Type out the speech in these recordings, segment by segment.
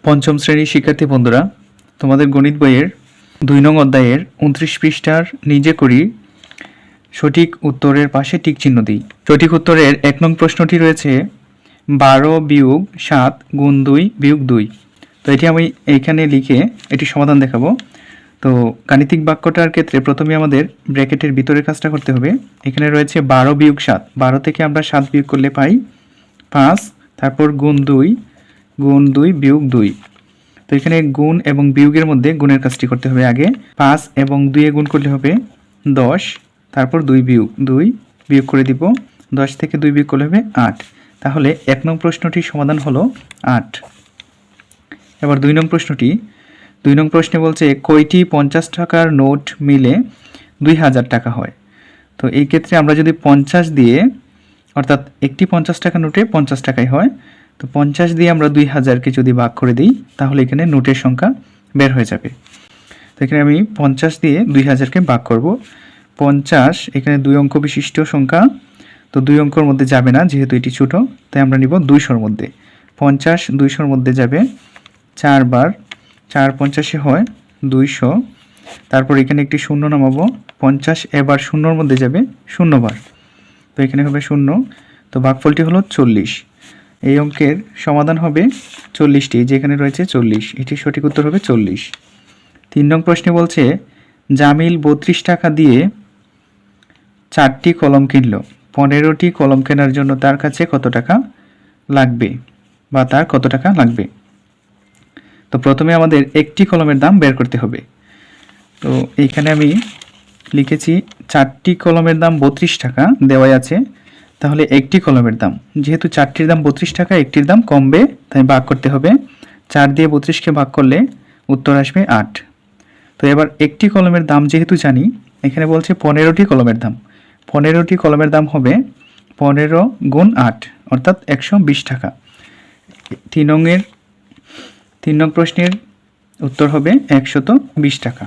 পঞ্চম শ্রেণীর শিক্ষার্থী বন্ধুরা, তোমাদের গণিত বইয়ের ২ নং অধ্যায়ের ২৯ পৃষ্ঠার নিজে করি সঠিক উত্তরের পাশে টিক চিহ্ন দিই। সঠিক উত্তরের ১ নং প্রশ্নটি রয়েছে ১২ বিয়োগ ৭ গুণ ২ বিয়োগ ২। তো এটি আমি এইখানে লিখে এটি সমাধান দেখাবো। তো গাণিতিক বাক্যটার ক্ষেত্রে প্রথমে আমাদের ব্র্যাকেটের ভিতরের কাজটা করতে হবে। এখানে রয়েছে ১২ বিয়োগ ৭, ১২ থেকে আমরা ৭ বিয়োগ করলে পাই ৫, তারপর গুণ ২ বিয়োগ ২। তো এখানে গুণ এবং বিয়োগের মধ্যে গুণের কাজটি করতে হবে আগে। ৫ এবং ২ গুণ করলে হবে ১০, তারপর ২ বিয়োগ করে দিব। ১০ থেকে ২ বিয়োগ করলে হবে ৮। তাহলে ১ নং প্রশ্নটির সমাধান হলো ৮। এবার ২ নং প্রশ্নটি, ২ নং প্রশ্নে বলছে কয়টি ৫০ টাকার নোট মিলে ২০০০ টাকা হয়। তো এই ক্ষেত্রে আমরা যদি ৫০ দিয়ে, অর্থাৎ একটি ৫০ টাকা নোটে ৫০ টাকাই হয়, তো ৫০ দিয়ে আমরা ২০০০কে যদি ভাগ করে দিই তাহলে এখানে নোটের সংখ্যা বের হয়ে যাবে। তো এখানে আমি ৫০ দিয়ে ২০০০কে ভাগ করব। ৫০ এখানে ২ অঙ্ক বিশিষ্ট সংখ্যা, তো ২ অঙ্কর মধ্যে যাবে না যেহেতু এটি ছোট, তাই আমরা নিব ২০০-র মধ্যে। ৫০ ২০০-র মধ্যে যাবে ৪ বার, ৪ ৫০-এ হয় ২০০। তারপর এখানে একটি শূন্য নামাবো। ৫০ এবার শূন্যর মধ্যে যাবে ০ বার, তো এখানে হবে ০। তো ভাগফলটি হলো ৪০। এই অঙ্কের সমাধান হবে ৪০টি, যেখানে রয়েছে ৪০, এটি সঠিক উত্তর হবে ৪০। ৩ নং প্রশ্নে বলছে জামিল ৩২ টাকা দিয়ে 4টি কলম কিনল। 15টি কলম কেনার জন্য তার কাছে কত টাকা লাগবে, বা তার কত টাকা লাগবে। তো প্রথমে আমাদের একটি কলমের দাম বের করতে হবে। তো এইখানে আমি লিখেছি 4টি কলমের দাম 32 টাকা দেওয়াই আছে, তাহলে একটি কলমের দাম, যেহেতু 4টির দাম 32 টাকা, একটির দাম কমবে, তাই ভাগ করতে হবে। 4 দিয়ে 32কে ভাগ করলে উত্তর আসবে 8। তো এবার একটি কলমের দাম যেহেতু জানি, এখানে বলছে 15টি কলমের দাম। 15টি কলমের দাম হবে 15 গুণ 8, অর্থাৎ 120 টাকা। 3 নং প্রশ্নের উত্তর হবে 120 টাকা।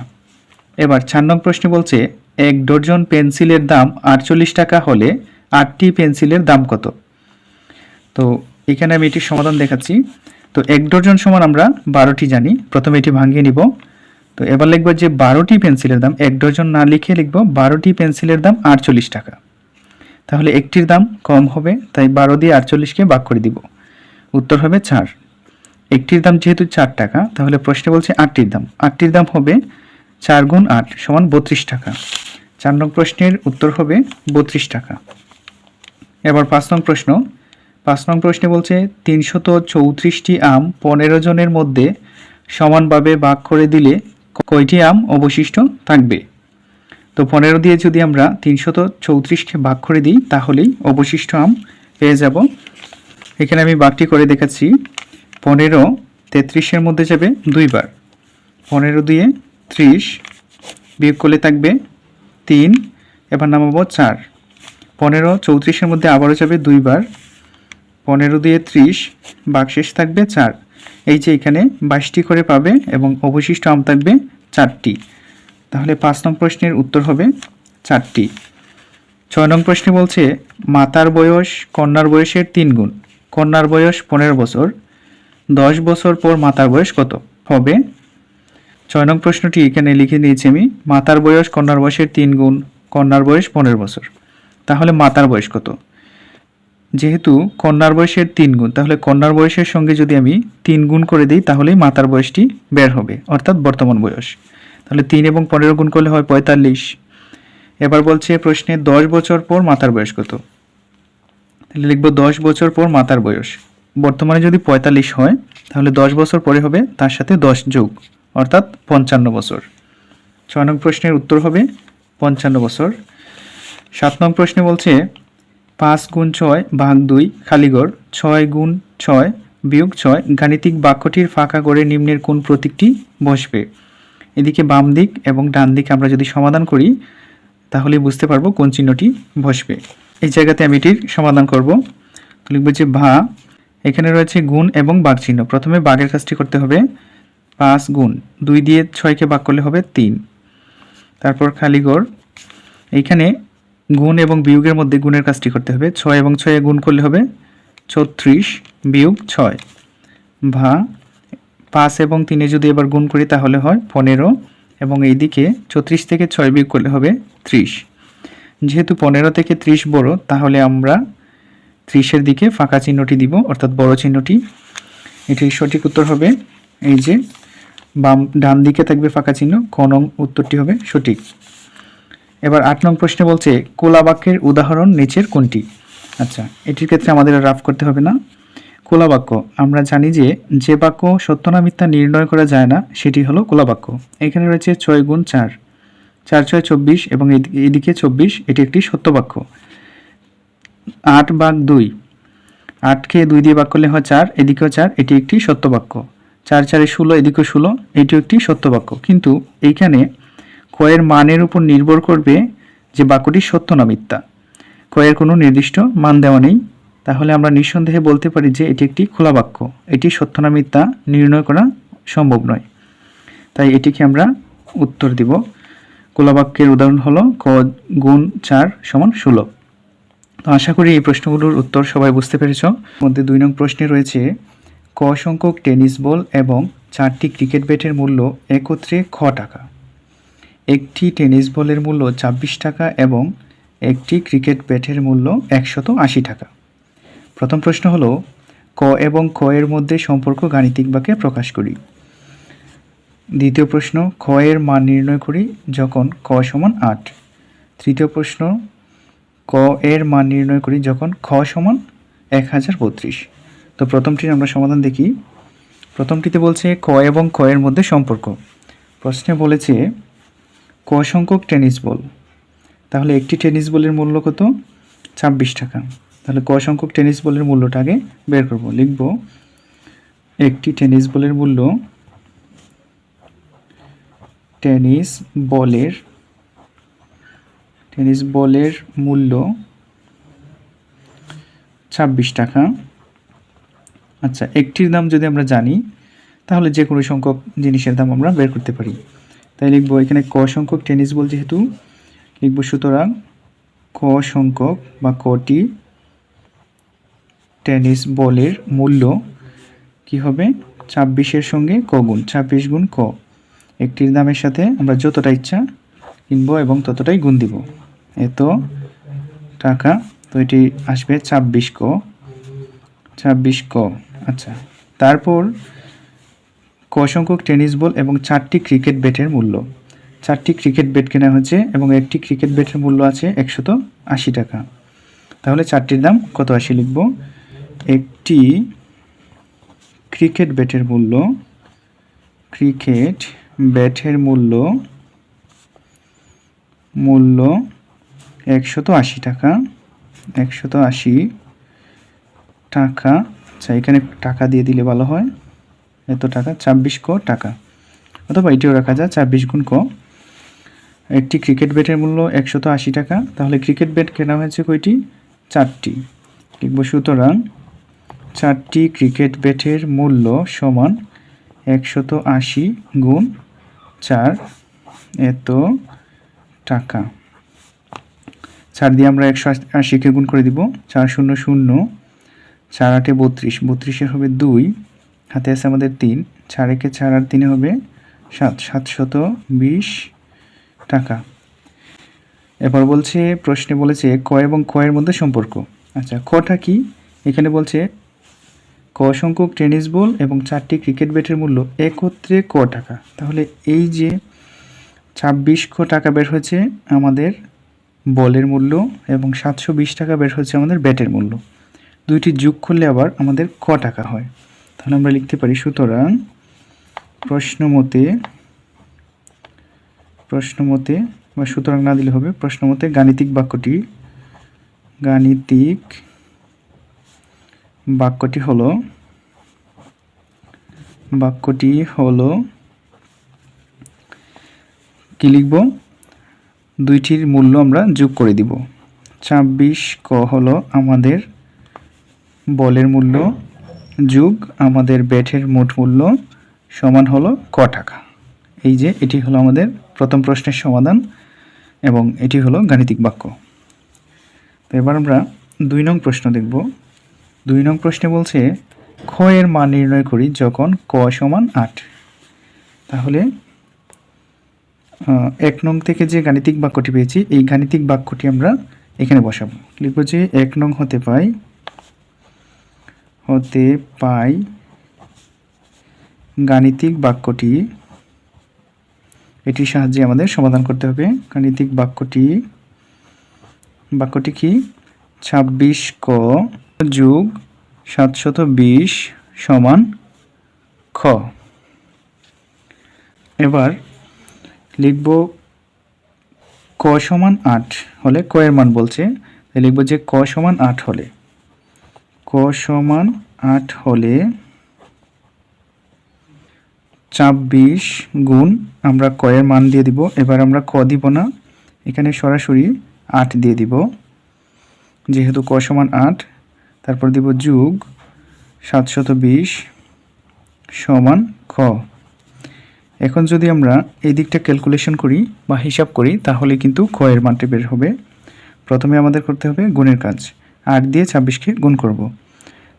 এবার 4 নং প্রশ্নে বলছে 1 ডজন পেন্সিলের দাম 48 টাকা হলে 8টি পেন্সিলের দাম কত। তো এখানে আমি এটির সমাধান দেখাচ্ছি। তো 1 ডজন সমান আমরা 12টি জানি, প্রথমে এটি ভাঙিয়ে নিব। তো এবার লিখব যে 12টি পেন্সিলের দাম, 1 ডজন না লিখে লিখব 12টি পেন্সিলের দাম 48 টাকা। তাহলে একটির দাম কম হবে, তাই 12 দিয়ে 48কে ভাগ করে দিব, উত্তর হবে 4। একটির দাম যেহেতু 4 টাকা, তাহলে প্রশ্নে বলছে 8টির দাম, 8টির দাম হবে 4 গুণ 8 সমান 32 টাকা। 4 নং প্রশ্নের উত্তর হবে 32 টাকা। এবার 5 নং প্রশ্ন, 5 নং প্রশ্নে বলছে 334টি আম 15 জনের মধ্যে সমানভাবে ভাগ করে দিলে কয়টি আম অবশিষ্ট থাকবে। তো 15 দিয়ে যদি আমরা 334কে ভাগ করে দিই তাহলেই অবশিষ্ট আম পেয়ে যাব। এখানে আমি ভাগটি করে দেখাচ্ছি। 15 33-এর মধ্যে যাবে 2 বার, 15 দিয়ে 30 বিয়োগ করলে থাকবে 3, এবার নামাবো 4। 15 34-এর মধ্যে আবারও যাবে 2 বার, 15 দিয়ে 30 ভাগশেষ থাকবে 4। এই যে এখানে 22টি করে পাবে এবং অবশিষ্ট আম থাকবে 4টি। তাহলে 5 নং প্রশ্নের উত্তর হবে 4টি। 6 নং প্রশ্নে বলছে মাতার বয়স কন্যার বয়সের 3 গুণ। কন্যার বয়স 15 বছর, 10 বছর পর মাতার বয়স কত হবে। 6 নং প্রশ্নটি এখানে লিখে নিয়েছি আমি। মাতার বয়স কন্যার বয়সের 3 গুণ, কন্যার বয়স 15 বছর, তাহলে মাতার বয়স কত। যেহেতু কন্যার বয়সের 3 গুণ, তাহলে কন্যার বয়সের সঙ্গে যদি আমি 3 গুণ করে দিই তাহলেই মাতার বয়সটি বের হবে, অর্থাৎ বর্তমান বয়স। তাহলে 3 এবং 15 গুণ করলে হয় 45। এবার বলছে প্রশ্নে 10 বছর পর মাতার বয়স কত। তাহলে লিখব 10 বছর পর মাতার বয়স। বর্তমানে যদি 45 হয় তাহলে 10 বছর পরে হবে তার সাথে 10 যোগ, অর্থাৎ 55 বছর। 6 নং প্রশ্নের উত্তর হবে 55 বছর। 7 নং প্রশ্নে বলছে 5 গুণ 6 ভাগ 2 খালিঘর, 6 গুণ 6 বিয়োগ 6 গাণিতিক বাক্যটির ফাঁকা করে নিম্নের কোন প্রতীকটি বসবে। এদিকে বাম দিক এবং ডান দিক আমরা যদি সমাধান করি তাহলে বুঝতে পারবো কোন চিহ্নটি বসবে। এই জায়গাতে আমি এটির সমাধান করব। লিখব যে ভা, এখানে রয়েছে গুণ এবং ভাগ চিহ্ন। প্রথমে ভাগের কাজটি করতে হবে। 5 গুণ 2 দিয়ে 6কে ভাগ করলে হবে 3, তারপর খালিঘর, এইখানে গুণ এবং বিয়োগের মধ্যে গুণের কাজটি করতে হবে। 6 এবং 6 গুণ করলে হবে 36 বিয়োগ 6, ভা 5 এবং 3 যদি এবার গুণ করি তাহলে হয় 15 এবং এইদিকে 34 থেকে 6 বিয়োগ করলে হবে 30। যেহেতু 15 থেকে 30 বড়, তাহলে আমরা 30-এর দিকে ফাঁকা চিহ্নটি দিব, অর্থাৎ বড় চিহ্নটি। এটির সঠিক উত্তর হবে এই যে ডান দিকে থাকবে ফাঁকা চিহ্ন, ক নং উত্তরটি হবে সঠিক। এবার 8 নং প্রশ্নে বলছে কোলা বাক্যের উদাহরণ নিচের কোনটি? আচ্ছা, এটির ক্ষেত্রে আমাদের রাফ করতে হবে না। কোলা বাক্য আমরা জানি যে বাক্য সত্য না মিথ্যা নির্ণয় করা যায় না সেটি হলো কোলা বাক্য। এখানে রয়েছে 6 গুণ 4, 4 6 24 এবং এদিকে 24, এটি একটি সত্য বাক্য। 8 ভাগ 2, 8কে 2 দিয়ে ভাগ করলে হয় 4, এদিকেও 4, এটি একটি সত্য বাক্য। 4 4 16, এদিকেও 16, এটিও একটি সত্য বাক্য। কিন্তু এইখানে কয়ের মানের উপর নির্ভর করবে যে বাক্যটি সত্য না মিথ্যা। কয়ের কোনো নির্দিষ্ট মান দেওয়া নেই, তাহলে আমরা নিঃসন্দেহে বলতে পারি যে এটি একটি খোলা বাক্য। এটি সত্য না মিথ্যা নির্ণয় করা সম্ভব নয়, তাই এটিকে আমরা উত্তর দিব। খোলা বাক্যের উদাহরণ হলো ক গুণ 4 সমান 16। তো আশা করি এই প্রশ্নগুলোর উত্তর সবাই বুঝতে পেরেছ। মধ্যে 2 নং প্রশ্নে রয়েছে ক সংখ্যক টেনিস বল এবং 4টি ক্রিকেট ব্যাটের মূল্য একত্রে খ টাকা। একটি টেনিস বলের মূল্য 26 টাকা এবং একটি ক্রিকেট ব্যাটের মূল্য 180 টাকা। প্রথম প্রশ্ন হলো ক এবং খ এর মধ্যে সম্পর্ক গাণিতিক বাক্যে প্রকাশ করি। দ্বিতীয় প্রশ্ন খ এর মান নির্ণয় করি যখন ক সমান 8। তৃতীয় প্রশ্ন ক এর মান নির্ণয় করি যখন খ সমান 1032। তো প্রথমটির আমরা সমাধান দেখি। প্রথমটিতে বলছে ক এবং খ এর মধ্যে সম্পর্ক। প্রশ্নে বলেছে ক সংখ্যক টেনিস বল, তাহলে একটি টেনিস বলের মূল্য কত? 26 টাকা। তাহলে ক সংখ্যক টেনিস বলের মূল্যটা আগে বের করব। লিখব একটি টেনিস বলের মূল্য, টেনিস বলের মূল্য 26 টাকা। আচ্ছা, একটির দাম যদি আমরা জানি তাহলে যে কোনো সংখ্যক জিনিসের দাম আমরা বের করতে পারি। তাই লিখব এখানে ক সংখ্যক টেনিস বল যেহেতু লিখব, সুতরাং ক সংখ্যক বা কটি টেনিস বলের মূল্য কি হবে? 26-এর সঙ্গে ক গুণ, 26 গুণ ক। একটির দামের সাথে আমরা যতটা ইচ্ছা কিনবো এবং ততটাই গুণ দিব, এত টাকা। তো এটি আসবে 26 ক। আচ্ছা, তারপর ক সংখ্যক টেনিস বল এবং 4টি ক্রিকেট ব্যাটের মূল্য। 4টি ক্রিকেট ব্যাট কেনা হয়েছে এবং একটি ক্রিকেট ব্যাটের মূল্য আছে 180 টাকা। তাহলে 4টির দাম কত আসে লিখব। একটি ক্রিকেট ব্যাটের মূল্য 180 টাকা। 180 টাকা। আচ্ছা, এখানে টাকা দিয়ে দিলে ভালো হয়, এত টাকা 26 ক টাকা, অথবা এটিও রাখা যায় 26 গুণ ক। একটি ক্রিকেট ব্যাটের মূল্য 180 টাকা, তাহলে ক্রিকেট ব্যাট কেনা হয়েছে কয়টি? 4টি। লিখব সুতরাং 4টি ক্রিকেট ব্যাটের মূল্য সমান 180 গুণ 4, এত টাকা। 4 দিয়ে আমরা 180-কে গুণ করে দিব, 4 0 0, 4 8 32, 32-এর হবে 2, হাতে আছে আমাদের 3, 4 1 4 আর 3 হবে 7, 720 টাকা। এবার বলছে প্রশ্নে বলেছে ক এবং খ এর মধ্যে সম্পর্ক। আচ্ছা, কটা কি? এখানে বলছে ক সংখ্যক টেনিস বল এবং 4টি ক্রিকেট ব্যাটের মূল্য একত্রে ক টাকা। তাহলে এই যে 26 ক টাকা বের হয়েছে আমাদের বলের মূল্য এবং 720 টাকা বের হচ্ছে আমাদের ব্যাটের মূল্য, দুইটি যোগ করলে আবার আমাদের ক টাকা হয়। তাহলে আমরা লিখতে পারি সুতরাং প্রশ্ন মতে বা সুতরাং না দিলে হবে, প্রশ্ন মতে গাণিতিক বাক্যটি হলো কি লিখব? দুইটির মূল্য আমরা যোগ করে দিব। 26 ক হলো আমাদের বলের মূল্য যোগ আমাদের ব্যাটের মোট মূল্য সমান হলো ক টাকা। এই যে এটি হলো আমাদের প্রথম প্রশ্নের সমাধান এবং এটি হলো গাণিতিক বাক্য। তো এবার আমরা 2 নং প্রশ্ন দেখব। 2 নং প্রশ্নে বলছে খ এর মান নির্ণয় করি যখন ক সমান 8। তাহলে 1 নং থেকে যে গাণিতিক বাক্যটি পেয়েছি এই গাণিতিক বাক্যটি আমরা এখানে বসাবো। লিখব যে 1 নং হতে পাই গাণিতিক বাক্যটি, এটির সাহায্যে আমাদের সমাধান করতে হবে। গাণিতিক বাক্যটি কি? 26 ক যোগ 720 সমান খ। এবার লিখব ক সমান 8 হলে ক এর মান বলছে, লিখব যে ক সমান 8 হলে 26 গুণ আমরা ক এর মান দিয়ে দিব। এবার আমরা ক দিব না, এখানে সরাসরি 8 দিয়ে দিব, যেহেতু ক সমান 8। তারপর দিব যোগ 720 সমান খ। এখন যদি আমরা এই দিকটা ক্যালকুলেশন করি বা হিসাব করি তাহলে কিন্তু খ এর মানটি বের হবে। প্রথমে আমাদের করতে হবে গুণের কাজ। 8 দিয়ে 26কে গুণ করব।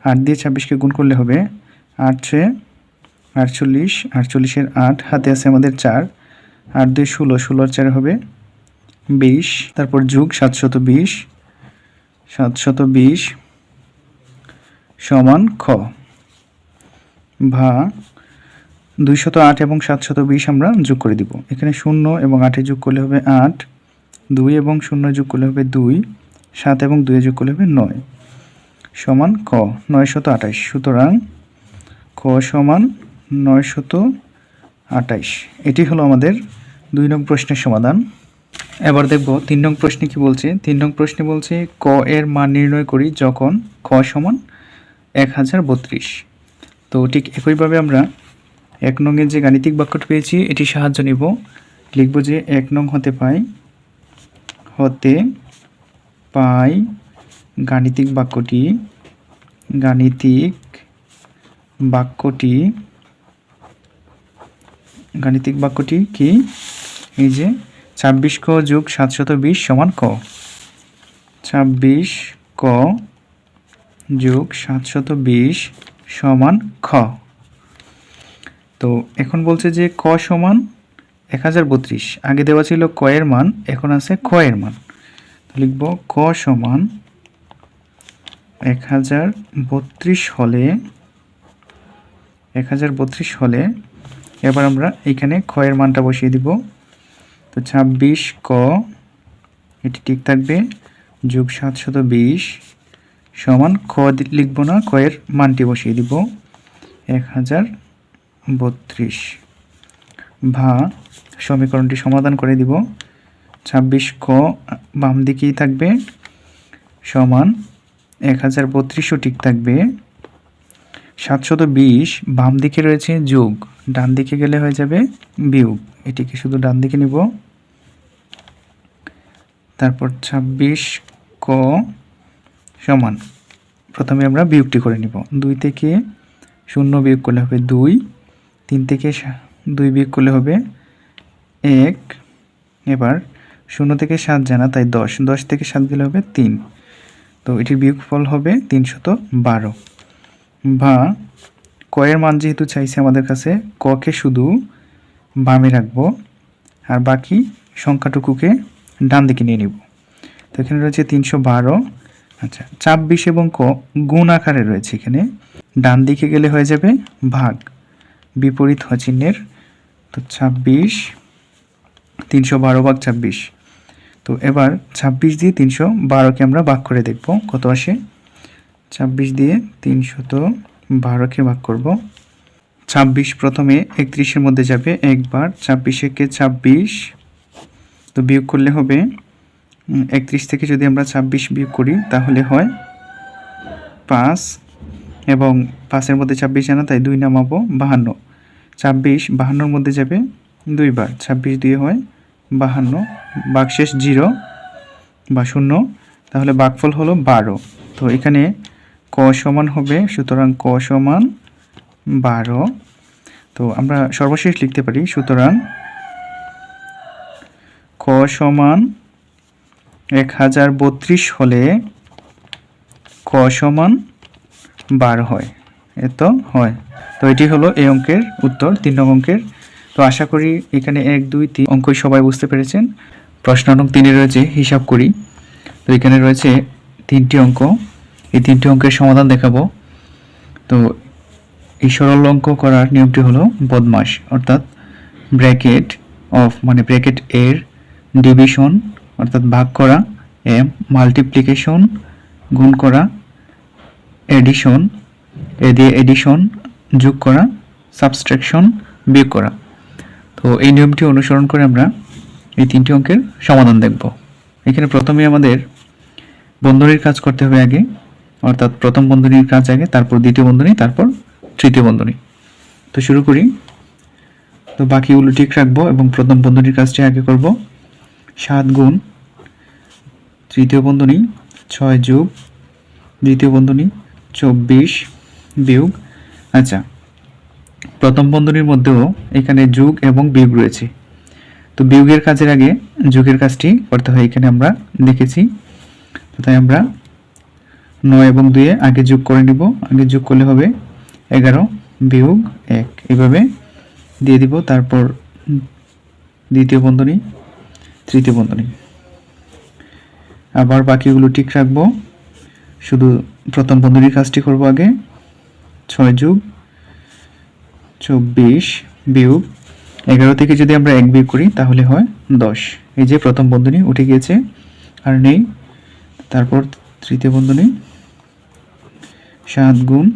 8 দিয়ে 26কে গুণ করলে হবে 8 48, 48-এর 8, হাতে আছে আমাদের 4, 8 2 16, 16 4 হবে 20, তারপর যোগ 720 সমান খ। ভা 208 এবং 720 আমরা যোগ করে দিব। এখানে 0 এবং 8 যোগ করলে হবে 8, 2 এবং 0 যোগ করলে হবে 2, 7 এবং 2 যোগ করলে হবে 9 সমান খ 928। সুতরাং খ সমান 928। এটি হলো আমাদের 2 নং প্রশ্নের সমাধান। এবার দেখব 3 নং প্রশ্নে কি বলছে। 3 নং প্রশ্নে বলছে ক এর মান নির্ণয় করি যখন খ সমান 1032। তো ঠিক একইভাবে আমরা 1 নং এর যে গাণিতিক বাক্যটি পেয়েছি এটি সাহায্য নিব। লিখব যে 1 নং হতে পাই গাণিতিক বাক্যটি কি? এই যে 26 ক যোগ 720 সমান ক। 26 ক যোগ 720 সমান খ। তো এখন বলছে যে ক সমান 1032। আগে দেওয়া ছিল ক এর মান, এখন আছে খ এর মান। লিখব ক সমান 1032 হলে এবার আমরা এখানে খ এর মানটা বসিয়ে দিব। তো 26 ক এটি ঠিক থাকবে যোগ 720 সমান খ লিখব না, খ এর মানটি বসিয়ে দিব 1032। ভা সমীকরণটি সমাধান করে দিব। 26 ক বাম দিকেই থাকবে সমান 1032ও ঠিক থাকবে। 720 বাম দিকে রয়েছে যোগ, ডান দিকে গেলে হয়ে যাবে বিয়োগ। এটিকে শুধু ডান দিকে নিব। তারপর 26 ক সমান, প্রথমে আমরা বিয়োগটি করে নিব। 2 থেকে 0 বিয়োগ করলে হবে 2, 3 থেকে 2 বিয়োগ করলে হবে 1। এবার 0 থেকে 7 জানা, তাই 10, 10 থেকে 7 গেলে হবে 3। তো এটির বিয়োগফল হবে 312। বা ক এর মান যেহেতু চাইছে আমাদের কাছে, ক কে শুধু বামে রাখবো আর বাকি সংখ্যাটুকুকে ডান দিকে নিয়ে নিব। তো এখানে রয়েছে 312। আচ্ছা, 26 এবং ক গুণ আকারে রয়েছে, এখানে ডান দিকে গেলে হয়ে যাবে ভাগ, বিপরীত হ চিহ্নের। তো 26, 312 ভাগ 26। তো এবার 26 দিয়ে 312কে আমরা ভাগ করে দেখব কত আসে। 26 দিয়ে 312কে ভাগ করব। 26 প্রথমে 31-এর মধ্যে যাবে একবার, 26 একে 26, তো বিয়োগ করলে হবে 31 থেকে যদি আমরা 26 বিয়োগ করি তাহলে হয় 5, এবং 5-এর মধ্যে 26 জানা, তাই 2 নামাবো 52। 26 52-এর মধ্যে যাবে 2 বার, 26 দিয়ে হয় 52, ভাগশেষ 0 বা 0, তাহলে ভাগফল হলো 12। তো এখানে ক সমান হবে, সুতরাং ক সমান 12। তো আমরা সর্বশেষ লিখতে পারি, সুতরাং ক সমান 1032 হলে ক সমান 12 হয়। এত হয়। তো এটি হলো এই অঙ্কের উত্তর, 3 নং অঙ্কের। তো আশা করি এখানে 1, 2, 3 অঙ্কই সবাই বুঝতে পেরেছেন। প্রশ্ন নং 3 রয়েছে হিসাব করি। তো এখানে রয়েছে 3টি অঙ্ক, এই 3টি অঙ্কের সমাধান দেখাবো। তো এই সরল অঙ্ক করার নিয়মটি হলো বদমাশ, অর্থাৎ ব্র্যাকেট অফ মানে ব্র্যাকেট এর ডিভিশন অর্থাৎ ভাগ করা, এম মাল্টিপ্লিকেশন গুণ করা, এডিশন এ দিয়ে এডিশন যোগ করা, সাবট্রাকশন বিয়োগ করা। তো এই নিয়মটি অনুসরণ করে আমরা এই 3টি অঙ্কের সমাধান দেখব। এখানে প্রথমে আমাদের বন্ধনীর কাজ করতে হবে আগে, অর্থাৎ প্রথম বন্ধনীর কাজ আগে, তারপর দ্বিতীয় বন্ধনী, তারপর তৃতীয় বন্ধনী। তো শুরু করি। তো বাকিগুলো ঠিক রাখবো এবং প্রথম বন্ধনীর কাজটি আগে করব। 7 গুণ তৃতীয় বন্ধনী 6 যোগ দ্বিতীয় বন্ধনী 24 বিয়োগ। আচ্ছা, প্রথম বন্ধনীর মধ্যেও এখানে যোগ এবং বিয়োগ রয়েছে। তো বিয়োগের কাজের আগে যোগের কাজটি করতে হয়, এখানে আমরা দেখেছি। তো তাই আমরা 9 এবং 2 আগে যোগ করে নিব। আগে যোগ করলে হবে 11 বিয়োগ 1, এইভাবে দিয়ে দিব। তারপর দ্বিতীয় বন্ধনী, তৃতীয় বন্ধনী, আবার বাকিগুলো ঠিক রাখবো। শুধু প্রথম বন্ধনীর কাজটি করব আগে। 6 যোগ 24 বিয়োগ 11 থেকে যদি আমরা 1 বিয়োগ করি তাহলে হয় 10। এই যে প্রথম বন্ধনী উঠে গিয়েছে, আর নেই। তারপর তৃতীয় বন্ধনী 7 গুণ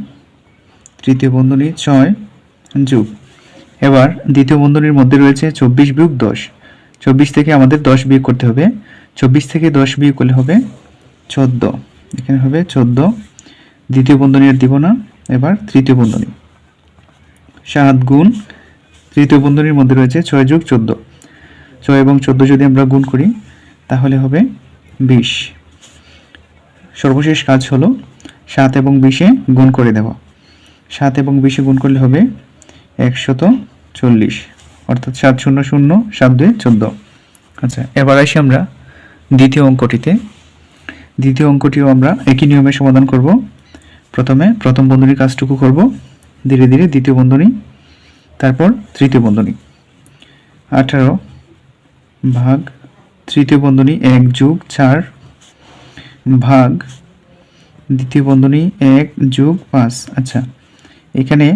তৃতীয় বন্ধনী 6 যোগ। এবার দ্বিতীয় বন্ধনীর মধ্যে রয়েছে 24 বিয়োগ 10। 24 থেকে আমাদের 10 বিয়োগ করতে হবে। 24 থেকে 10 বিয়োগ করলে হবে 14, এখানে হবে 14। দ্বিতীয় বন্ধনী আর দিব না। এবার তৃতীয় বন্ধনী 7 গুণ তৃতীয় বন্ধনীর মধ্যে রয়েছে 6 যোগ 14। 6 এবং 14 যদি আমরা গুণ করি তাহলে হবে 20। সর্বশেষ কাজ হলো 7 এবং 20-এ গুণ করে দেওয়া। 7 এবং 20-এ গুণ করলে হবে 140, অর্থাৎ 7 শূন্য শূন্য 7 2 14। আচ্ছা, এবার আসি আমরা দ্বিতীয় অঙ্কটিতে। দ্বিতীয় অঙ্কটিও আমরা একই নিয়মে সমাধান করব। প্রথমে প্রথম বন্ধনীর কাজটুকু করব, ধীরে ধীরে দ্বিতীয় বন্ধনী, তারপর তৃতীয় বন্ধনী। 18 ভাগ তৃতীয় বন্ধনী 1 যোগ 4 ভাগ দ্বিতীয় বন্ধনী 1 যোগ 5। আচ্ছা, এখানে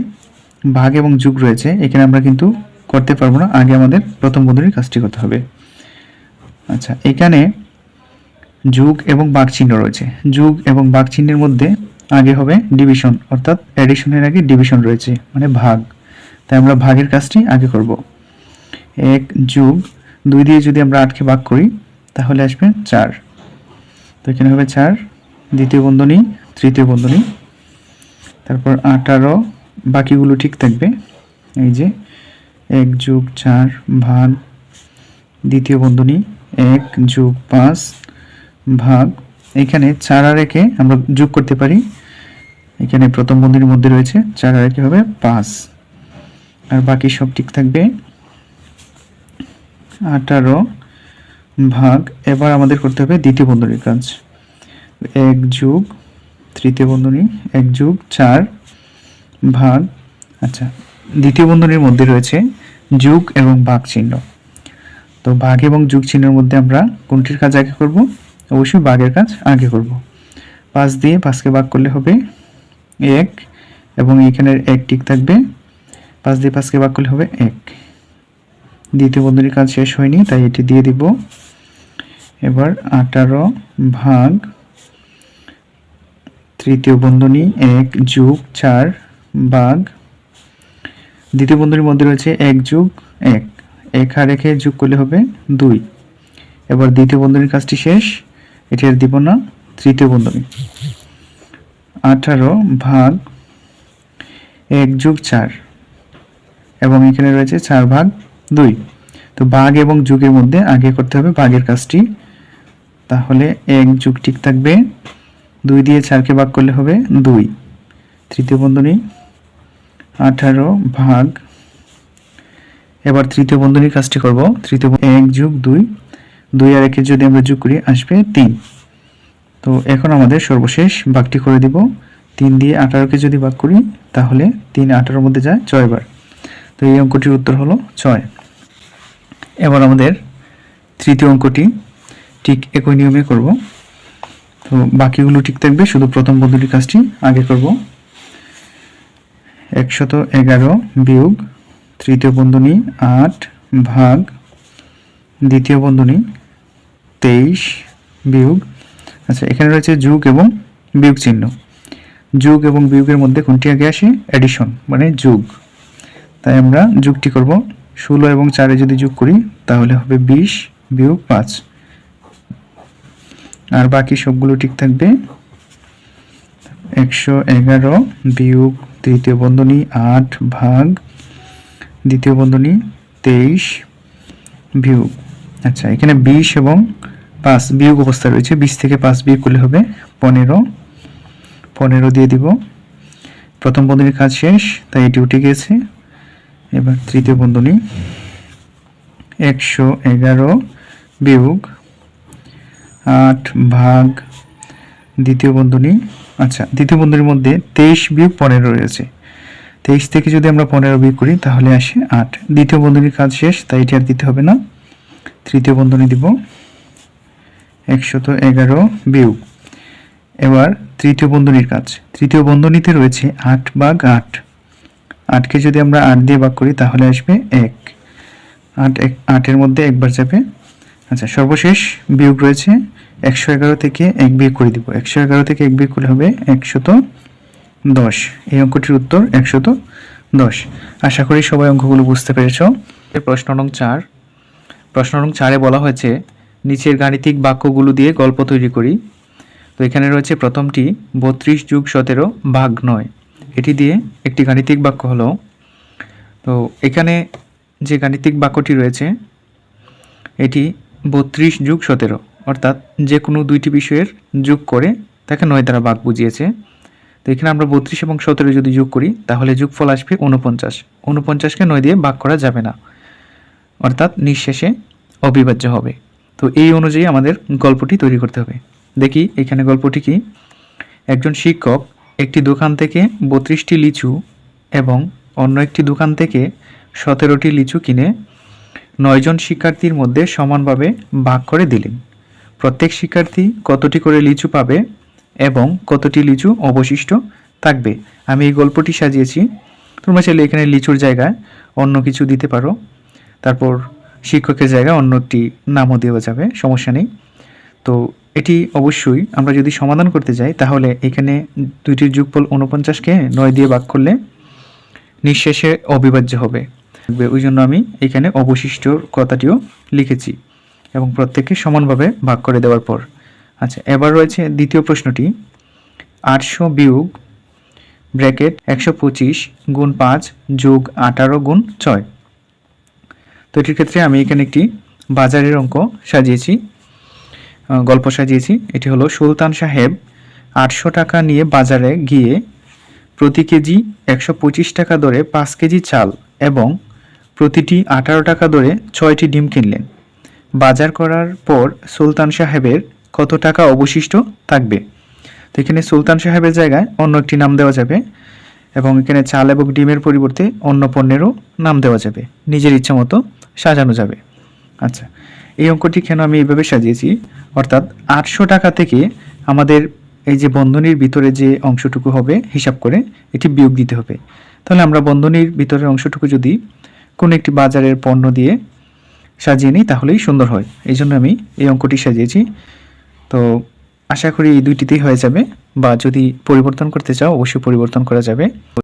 ভাগ এবং যোগ রয়েছে, এখানে আমরা কিন্তু করতে পারবো না, আগে আমাদের প্রথম বন্ধনীর কাজটি করতে হবে। আচ্ছা, এখানে যোগ এবং ভাগ চিহ্ন রয়েছে। যোগ এবং ভাগ চিহ্নের মধ্যে আগে হবে ডিভিশন, অর্থাৎ এডিশনের আগে ডিভিশন রয়েছে মানে ভাগ, তাই আমরা ভাগের কাজটি আগে করব। 1 যোগ 2 দিয়ে যদি আমরা 8-কে ভাগ করি তাহলে আসবে 4। তো এখানে হবে 4, দ্বিতীয় বন্ধনী, তৃতীয় বন্ধনী, তারপর 18, বাকিগুলো ঠিক থাকবে। এই যে 1 যোগ 4 ভাগ দ্বিতীয় বন্ধনী 1 যোগ 5 ভাগ, এখানে 4 আর 1-এ আমরা যোগ করতে পারি। এখানে প্রথম বন্ধনীর মধ্যে রয়েছে 4 আর 1-এ হবে 5, আর বাকি সব ঠিক থাকবে। 18 ভাগ, এবার আমাদের করতে হবে দ্বিতীয় বন্ধনীর কাজ। 1 যোগ তৃতীয় বন্ধনী 1 যোগ 4 ভাগ। আচ্ছা, দ্বিতীয় বন্ধনীর মধ্যে রয়েছে যোগ এবং ভাগ চিহ্ন। তো ভাগ এবং যোগ চিহ্নের মধ্যে আমরা কোনটির কাজ আগে করব? অবশ্যই ভাগের কাজ আগে করব। 5 দিয়ে 5-কে ভাগ করলে হবে 1 এবং এখানের 1 ঠিক থাকবে। 5 দিয়ে 5-কে ভাগ করলে হবে 1। দ্বিতীয় বন্ধনীর কাজ শেষ হয়নি, তাই এটি দিয়ে দিব। এবার 18 ভাগ তৃতীয় বন্ধনী 1 যোগ 4 ভাগ দ্বিতীয় বন্ধনীর মধ্যে রয়েছে 1 যোগ 1, 1 আর 1-এ যোগ করলে হবে 2। এবার দ্বিতীয় বন্ধনীর কাজটি শেষ, এটি আর দিব না। তৃতীয় বন্ধনী 18 ভাগ 1 যোগ 4 এবং এখানে রয়েছে 4 ভাগ 2। তো ভাগ এবং যোগের মধ্যে আগে করতে হবে ভাগের কাজটি, তাহলে 1 যোগ ঠিক থাকবে। 2 দিয়ে 4-কে ভাগ করলে হবে 2। তৃতীয় বন্ধনী 18 ভাগ, এবার তৃতীয় বন্ধনীর কাজটি করব। তৃতীয় 1 যোগ 2, 2 আর 1-এ যদি আমরা যোগ করি আসবে 3। তো এখন আমাদের সর্বশেষ ভাগটি করে দিব। 3 দিয়ে 18কে যদি ভাগ করি তাহলে 3 18-র মধ্যে যায় 6 বার। তো এই অঙ্কটির উত্তর হলো 6। এবার আমাদের তৃতীয় অঙ্কটি ঠিক একই নিয়মে করব। তো বাকিগুলো ঠিক থাকবে, শুধু প্রথম পদ্ধতির কাজটি আগে করব। 111 বিয়োগ তৃতীয় বন্ধনী 8 ভাগ দ্বিতীয় বন্ধনী 23 বিয়োগ, আচ্ছা এখানে রয়েছে যোগ এবং বিয়োগ চিহ্ন। যোগ এবং বিয়োগের মধ্যে কোনটি আগে আসে? এডিশন মানে যোগ। তাই আমরা যোগটি করব। 16 এবং 4 যদি যোগ করি তাহলে হবে 20 বিয়োগ 5, আর বাকি সবগুলো ঠিক থাকবে। 111 বিয়োগ তৃতীয় বন্ধনী 8 ভাগ দ্বিতীয় বন্ধনী 23 বিয়োগ, আচ্ছা এখানে 20 এবং 5 বিয়োগ অবস্থা রয়েছে, 20 থেকে 5 বিয়োগ করলে হবে 15 দিয়ে দিব। প্রথম বন্ধনীর কাজ শেষ, তাই এটি উঠে গিয়েছে। এবার তৃতীয় বন্ধনী 111 বিয়োগ 8 ভাগ দ্বিতীয় বন্ধনী, আচ্ছা দ্বিতীয় বন্ধনীর মধ্যে 23 বিয়োগ 15 রয়েছে, 23 থেকে যদি আমরা 15 বিয়োগ করি তাহলে আসে 8। দ্বিতীয় বন্ধনীর কাজ শেষ, তাই এটি আর দিতে হবে না। তৃতীয় বন্ধনী দিব 111 বিয়োগ, এবার তৃতীয় বন্ধনীর কাজ। তৃতীয় বন্ধনীতে রয়েছে 8 ভাগ 8, 8কে যদি আমরা 8 দিয়ে ভাগ করি তাহলে আসবে 1, 8-এর মধ্যে একবার যাবে। আচ্ছা সর্বশেষ বিয়োগ রয়েছে, 111 থেকে 1 বিয়োগ করে দিব। 111 থেকে 1 বিয়োগ করলে হবে 110। এই অঙ্কটির উত্তর 110। আশা করি সবাই অঙ্কগুলো বুঝতে পেরেছ। প্রশ্ন নং 4। প্রশ্ন নং 4-এ বলা হয়েছে নিচের গাণিতিক বাক্যগুলো দিয়ে গল্প তৈরি করি। তো এখানে রয়েছে প্রথমটি 32 যোগ 17 ভাগ 9, এটি দিয়ে একটি গাণিতিক বাক্য হলো। তো এখানে যে গাণিতিক বাক্যটি রয়েছে এটি 32 যোগ 17, অর্থাৎ যে কোনো দুইটি বিষয়ের যোগ করে তাকে 9 দ্বারা ভাগ বুঝিয়েছে। তো এখানে আমরা 32 এবং 17 যদি যোগ করি তাহলে যোগফল আসবে 49। 49কে 9 দিয়ে ভাগ করা যাবে না, অর্থাৎ নিঃশেষে অবিভাজ্য হবে। তো এই অনুযায়ী আমাদের গল্পটি তৈরি করতে হবে। দেখি এখানে গল্পটি কি। একজন শিক্ষক একটি দোকান থেকে 32টি লিচু এবং অন্য একটি দোকান থেকে 17টি লিচু কিনে 9 জন শিক্ষার্থীর মধ্যে সমানভাবে ভাগ করে দিলেন। প্রত্যেক শিক্ষার্থী কতটি করে লিচু পাবে এবং কতটি লিচু অবশিষ্ট থাকবে। আমি এই গল্পটি সাজিয়েছি, তোমরা চাইলে এখানে লিচুর জায়গায় অন্য কিছু দিতে পারো, তারপর শিক্ষকের জায়গায় অন্য একটি নামও দেওয়া যাবে, সমস্যা নেই। তো এটি অবশ্যই আমরা যদি সমাধান করতে যাই তাহলে এখানে দুইটির যোগফল 49কে 9 দিয়ে ভাগ করলে নিঃশেষে অবিভাজ্য হবে। ওই জন্য আমি এখানে অবশিষ্ট কথাটিও লিখেছি এবং প্রত্যেককে সমানভাবে ভাগ করে দেওয়ার পর। আচ্ছা এবার রয়েছে দ্বিতীয় প্রশ্নটি 800 বিয়োগ ব্র্যাকেট 125 গুণ 5 যোগ 18 গুণ 6। তো এটির ক্ষেত্রে আমি এখানে একটি বাজারের অঙ্ক সাজিয়েছি, গল্প সাজিয়েছি। এটি হলো সুলতান সাহেব 800 টাকা নিয়ে বাজারে গিয়ে প্রতি কেজি 125 টাকা দরে 5 কেজি চাল এবং প্রতিটি 18 টাকা দরে 6টি ডিম কিনলেন। বাজার করার পর সুলতান সাহেবের কত টাকা অবশিষ্ট থাকবে। তো এখানে সুলতান সাহেবের জায়গায় অন্য একটি নাম দেওয়া যাবে এবং এখানে চাল এবং ডিমের পরিবর্তে অন্য পণ্যেরও নাম দেওয়া যাবে, নিজের ইচ্ছা মতো সাজানো যাবে। আচ্ছা এই অঙ্কটি কেন আমি এইভাবে সাজিয়েছি, অর্থাৎ 800 টাকা থেকে আমাদের এই যে বন্ধনীর ভিতরে যে অংশটুকু হবে হিসাব করে এটি বিয়োগ দিতে হবে। তাহলে আমরা বন্ধনীর ভিতরের অংশটুকু যদি কোনো একটি বাজারের পণ্য দিয়ে সাজিয়ে নিই তাহলেই সুন্দর হয়, এই জন্য আমি এই অঙ্কটি সাজিয়েছি। তো আশা করি এই দুইটিতেই হয়ে যাবে, বা যদি পরিবর্তন করতে চাও অবশ্যই পরিবর্তন করা যাবে।